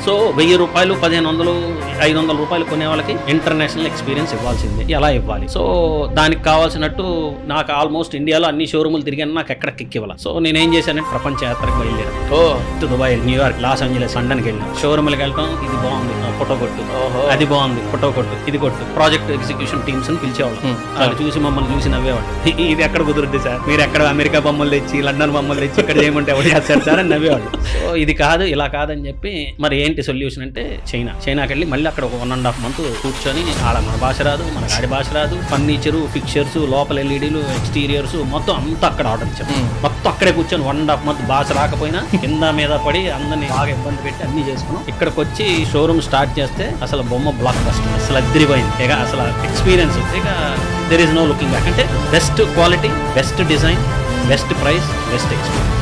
So 1000 రూపాయలు 1500 500 రూపాయలు కొనే వాళ్ళకి ఇంటర్నేషనల్ ఎక్స్పీరియన్స్ ఇవ్వాల్సిందే. ఎలా ఇవ్వాలి? సో దానికి కావాల్సినట్టు నాకు ఆల్మోస్ట్ ఇండియాలో అన్ని షోరూములు తిరిగాను, నాకు ఎక్కడ కిక్ ఇవ్వాలి. సో నేనేం చేశానంటే ప్రపంచ యాత్రకు బయలుదేరాను. దుబాయ్, న్యూయార్క్, లాస్ ఏంజలస్, లండన్కి వెళ్ళాను. షోరూమ్కి వెళ్ళటం, ఇది బాగుంది ఫోటో కొట్టు, అది బాగుంది ఫోటో కొట్టు, ఇది కొట్టు. ప్రాజెక్ట్ ఎగ్జిక్యూషన్ టీమ్స్ అని పిలిచేవాళ్ళు. వాళ్ళు చూసి మమ్మల్ని చూసి నవ్వేవాళ్ళు. ఇది ఎక్కడ కుదురుద్ది సార్, మీరు ఎక్కడ అమెరికా బొమ్మలు తెచ్చి లండన్ బొమ్మలు తెచ్చి ఇక్కడ చేయమంటే ఎవరు చేస్తారు సార్ అని నవ్వేవాళ్ళు. సో ఇది కాదు, ఇలా కాదని చెప్పి మరి ఏంటి సొల్యూషన్ అంటే చైనాకి వెళ్ళి మళ్ళీ అక్కడ ఒక 1.5 months కూర్చొని, ఆడ మన భాష రాదు, మనకు ఆడి భాష రాదు, ఫర్నిచరు, ఫిక్చర్స్, లోపల ఎల్ఈడీలు, ఎక్స్టీరియర్స్ మొత్తం అంతా అక్కడ ఆర్డర్ ఇచ్చాం. మొత్తం అక్కడే కూర్చొని 1.5 months భాష రాకపోయినా కింద మీద పడి అందరినీ బాగా ఇబ్బంది పెట్టి అన్ని చేసుకున్నాం. ఇక్కడికి వచ్చి షోరూమ్ స్టార్ట్ చేస్తే అసలు బొమ్మ బ్లాక్ బస్టర్, అసలు అదిరిపోయింది. ఇక అసలు ఎక్స్పీరియన్స్ ఇక there is no looking back. అంటే best quality, best design, best price, best experience.